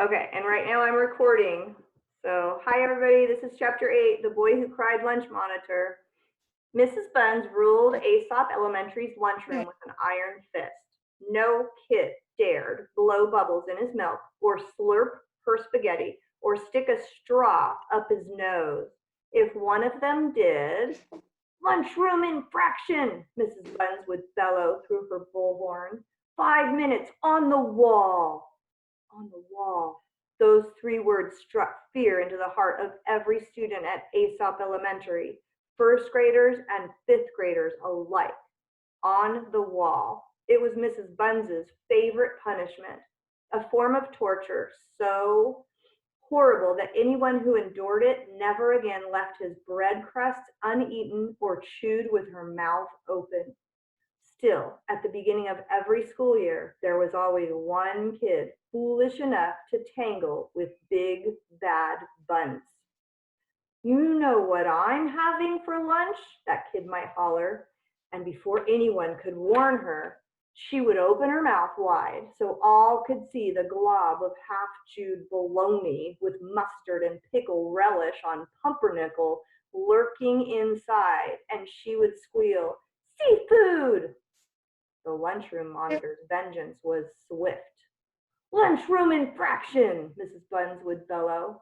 Okay, and right now I'm recording. So, hi everybody, this is chapter 8, The Boy Who Cried Lunch Monitor. Mrs. Buns ruled Aesop Elementary's lunchroom with an iron fist. No kid dared blow bubbles in his milk, or slurp her spaghetti, or stick a straw up his nose. If one of them did, lunchroom infraction, Mrs. Buns would bellow through her bullhorn. 5 minutes on the wall. On the wall. Those three words struck fear into the heart of every student at Aesop Elementary, first graders and fifth graders alike. On the wall. It was Mrs. Buns's favorite punishment, a form of torture so horrible that anyone who endured it never again left his bread crusts uneaten or chewed with her mouth open. Still, at the beginning of every school year, there was always one kid foolish enough to tangle with big, bad Buns. You know what I'm having for lunch? That kid might holler. And before anyone could warn her, she would open her mouth wide so all could see the glob of half-chewed bologna with mustard and pickle relish on pumpernickel lurking inside, and she would squeal, "Seafood!" The lunchroom monitor's vengeance was swift. "Lunchroom infraction!" Mrs. Buns would bellow.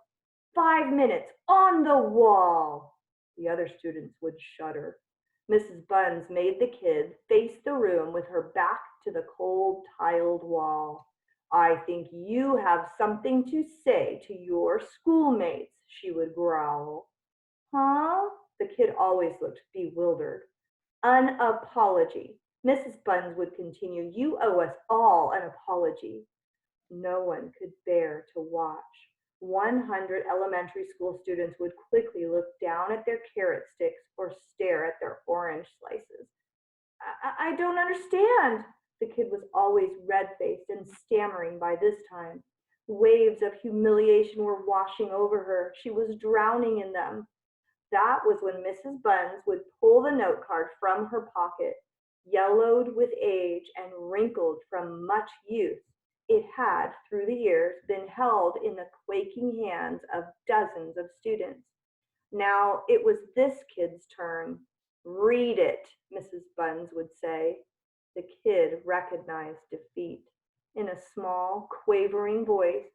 5 minutes on the wall! The other students would shudder. Mrs. Buns made the kid face the room with her back to the cold tiled wall. "I think you have something to say to your schoolmates," she would growl. Huh? The kid always looked bewildered. "An apology," Mrs. Buns would continue. "You owe us all an apology." No one could bear to watch. 100 elementary school students would quickly look down at their carrot sticks or stare at their orange slices. I don't understand." The kid was always red-faced and stammering by this time. Waves of humiliation were washing over her. She was drowning in them. That was when Mrs. Buns would pull the note card from her pocket. Yellowed with age and wrinkled from much use, it had, through the years, been held in the quaking hands of dozens of students. Now it was this kid's turn. "Read it," Mrs. Buns would say. The kid recognized defeat. In a small, quavering voice,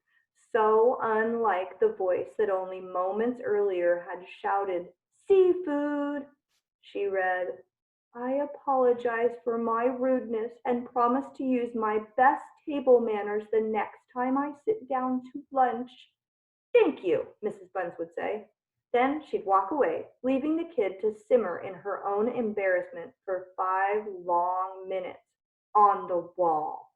so unlike the voice that only moments earlier had shouted, "Seafood!" she read, "I apologize for my rudeness and promise to use my best table manners the next time I sit down to lunch." "Thank you," Mrs. Buns would say. Then she'd walk away, leaving the kid to simmer in her own embarrassment for 5 long minutes on the wall.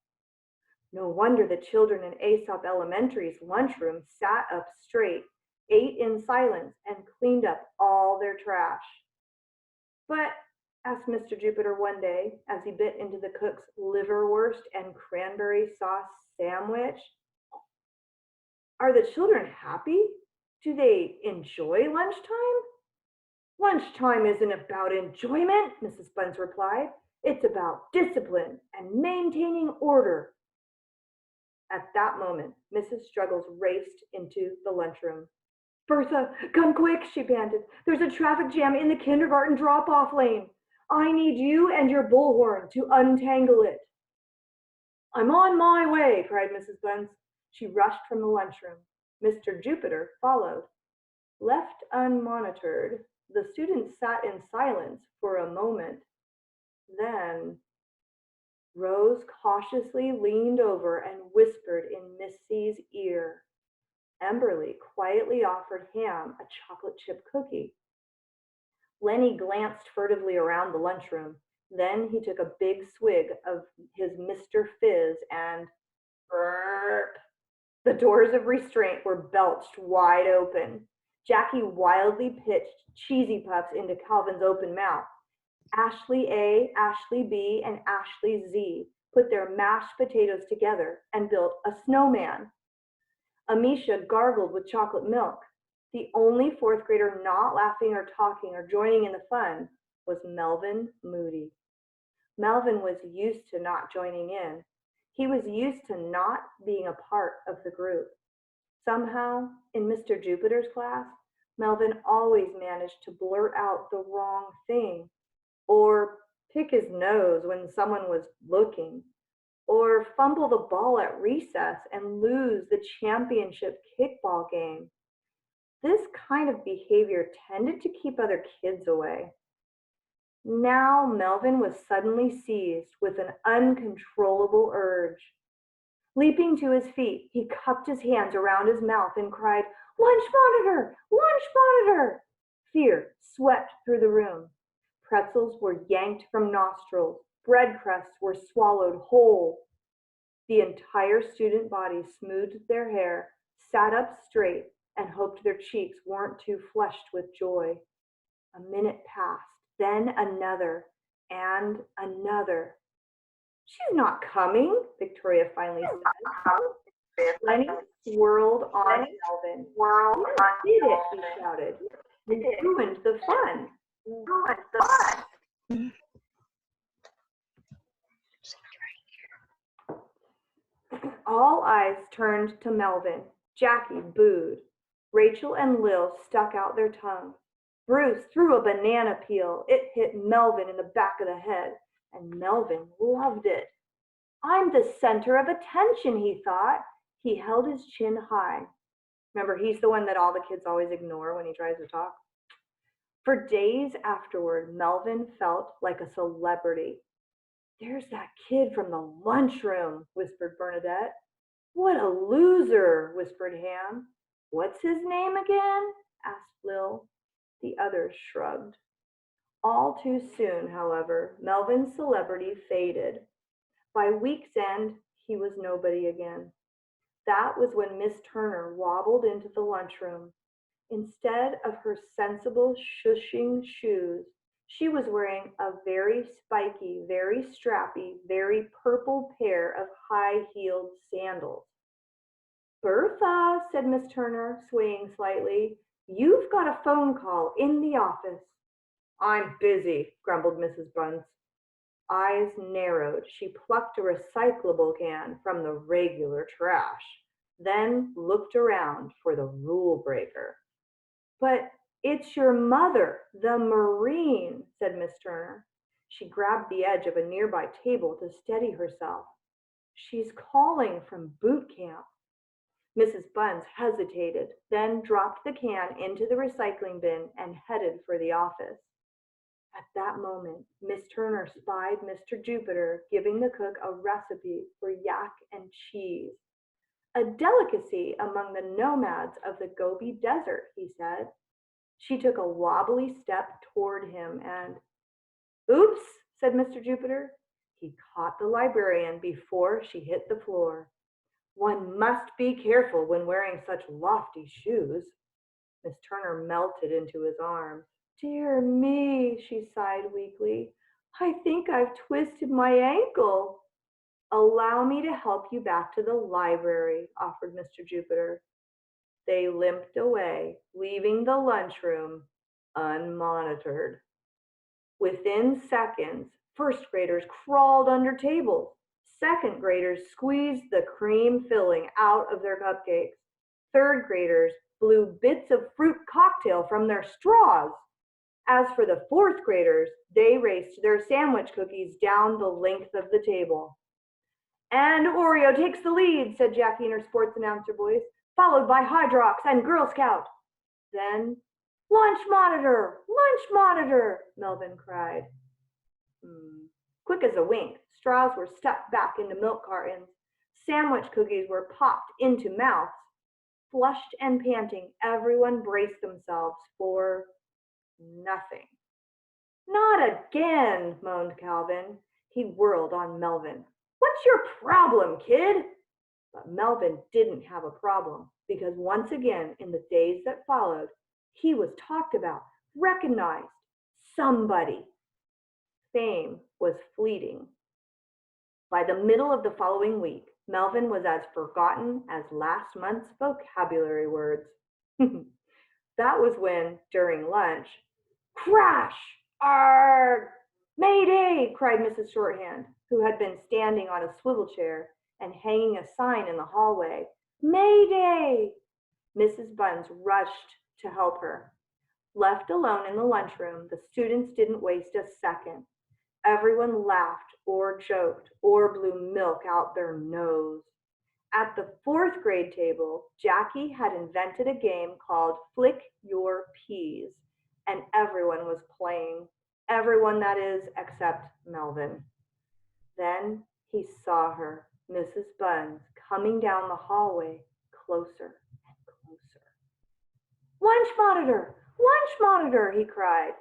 No wonder the children in Aesop Elementary's lunchroom sat up straight, ate in silence, and cleaned up all their trash. "But," asked Mr. Jupiter one day, as he bit into the cook's liverwurst and cranberry sauce sandwich, "are the children happy? Do they enjoy lunchtime?" "Lunchtime isn't about enjoyment," Mrs. Buns replied. "It's about discipline and maintaining order." At that moment, Mrs. Struggles raced into the lunchroom. "Bertha, come quick," she panted. "There's a traffic jam in the kindergarten drop-off lane. I need you and your bullhorn to untangle it." "I'm on my way," cried Mrs. Buns. She rushed from the lunchroom. Mr. Jupiter followed. Left unmonitored, the students sat in silence for a moment. Then Rose cautiously leaned over and whispered in Missy's ear. Emberly quietly offered Ham a chocolate chip cookie. Lenny glanced furtively around the lunchroom. Then he took a big swig of his Mr. Fizz and burp. The doors of restraint were belched wide open. Jackie wildly pitched cheesy puffs into Calvin's open mouth. Ashley A, Ashley B, and Ashley Z put their mashed potatoes together and built a snowman. Amisha gargled with chocolate milk. The only fourth grader not laughing or talking or joining in the fun was Melvin Moody. Melvin was used to not joining in. He was used to not being a part of the group. Somehow, in Mr. Jupiter's class, Melvin always managed to blurt out the wrong thing, or pick his nose when someone was looking, or fumble the ball at recess and lose the championship kickball game. This kind of behavior tended to keep other kids away. Now Melvin was suddenly seized with an uncontrollable urge. Leaping to his feet, he cupped his hands around his mouth and cried, "Lunch monitor! Lunch monitor!" Fear swept through the room. Pretzels were yanked from nostrils. Bread crusts were swallowed whole. The entire student body smoothed their hair, sat up straight, and hoped their cheeks weren't too flushed with joy. A minute passed, then another, and another. "She's not coming," Victoria finally said. Lenny swirled on Melvin. "You did it," he shouted. "You ruined the fun." All eyes turned to Melvin. Jackie booed. Rachel and Lil stuck out their tongues. Bruce threw a banana peel. It hit Melvin in the back of the head, and Melvin loved it. "I'm the center of attention," he thought. He held his chin high. Remember, he's the one that all the kids always ignore when he tries to talk. For days afterward, Melvin felt like a celebrity. "There's that kid from the lunchroom," whispered Bernadette. "What a loser," whispered Ham. "What's his name again?" asked Lil. The others shrugged. All too soon, however, Melvin's celebrity faded. By week's end, he was nobody again. That was when Miss Turner wobbled into the lunchroom. Instead of her sensible shushing shoes, she was wearing a very spiky, very strappy, very purple pair of high-heeled sandals. "Bertha," said Miss Turner, swaying slightly, "you've got a phone call in the office." "I'm busy," grumbled Mrs. Bunce. Eyes narrowed. She plucked a recyclable can from the regular trash, then looked around for the rule breaker. "But it's your mother, the Marine," said Miss Turner. She grabbed the edge of a nearby table to steady herself. "She's calling from boot camp." Mrs. Bunce hesitated, then dropped the can into the recycling bin and headed for the office. At that moment, Miss Turner spied Mr. Jupiter giving the cook a recipe for yak and cheese. "A delicacy among the nomads of the Gobi Desert," he said. She took a wobbly step toward him and, "Oops," said Mr. Jupiter. He caught the librarian before she hit the floor. "One must be careful when wearing such lofty shoes." Miss Turner melted into his arms. "Dear me," she sighed weakly. "I think I've twisted my ankle." "Allow me to help you back to the library," offered Mr. Jupiter. They limped away, leaving the lunchroom unmonitored. Within seconds, first graders crawled under tables. Second graders squeezed the cream filling out of their cupcakes. Third graders blew bits of fruit cocktail from their straws. As for the fourth graders, they raced their sandwich cookies down the length of the table. "And Oreo takes the lead," said Jackie in her sports announcer voice, "followed by Hydrox and Girl Scout." Then, "Lunch monitor! Lunch monitor!" Melvin cried. Quick as a wink, straws were stuffed back into milk cartons. Sandwich cookies were popped into mouths. Flushed and panting, everyone braced themselves for nothing. "Not again," moaned Calvin. He whirled on Melvin. "What's your problem, kid?" But Melvin didn't have a problem, because once again in the days that followed, he was talked about, recognized, somebody. Fame was fleeting. By the middle of the following week, Melvin was as forgotten as last month's vocabulary words. That was when, during lunch, crash! Arg! "Mayday!" cried Mrs. Shorthand, who had been standing on a swivel chair and hanging a sign in the hallway. "Mayday!" Mrs. Buns rushed to help her. Left alone in the lunchroom, the students didn't waste a second. Everyone laughed or joked or blew milk out their nose. At the fourth grade table, Jackie had invented a game called Flick Your Peas, and everyone was playing. Everyone, that is, except Melvin. Then he saw her, Mrs. Buns, coming down the hallway, closer and closer. Lunch monitor! Lunch monitor! He cried.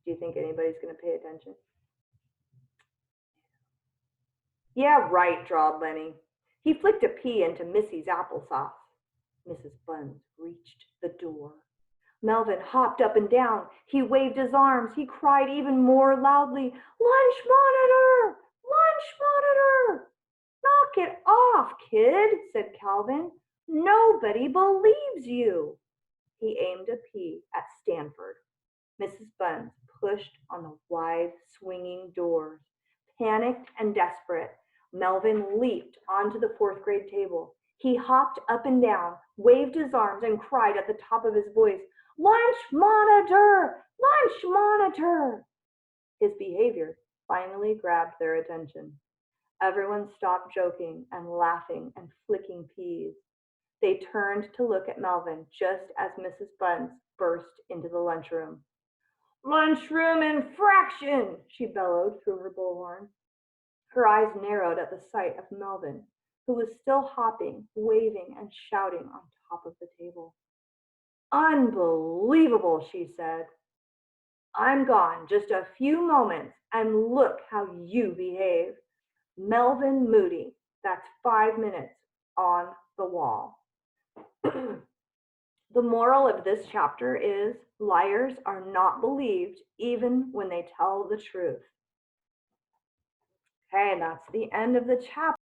Do you think anybody's going to pay attention? Yeah, right, drawled Lenny. He flicked a pea into Missy's applesauce. Mrs. Buns reached the door. Melvin hopped up and down. He waved his arms. He cried even more loudly, Lunch monitor! Lunch monitor! Knock it off, kid, said Calvin. Nobody believes you. He aimed a pea at Stanford. Mrs. Buns pushed on the wide, swinging doors. Panicked and desperate, Melvin leaped onto the fourth grade table. He hopped up and down, waved his arms, and cried at the top of his voice, Lunch monitor! Lunch monitor! His behavior finally grabbed their attention. Everyone stopped joking and laughing and flicking peas. They turned to look at Melvin just as Mrs. Buns burst into the lunchroom. Lunchroom infraction, she bellowed through her bullhorn. Her eyes narrowed at the sight of Melvin, who was still hopping, waving, and shouting on top of the table. Unbelievable, she said. I'm gone just a few moments, and look how you behave. Melvin Moody, that's 5 minutes on the wall. The moral of this chapter is liars are not believed even when they tell the truth. Okay, that's the end of the chapter.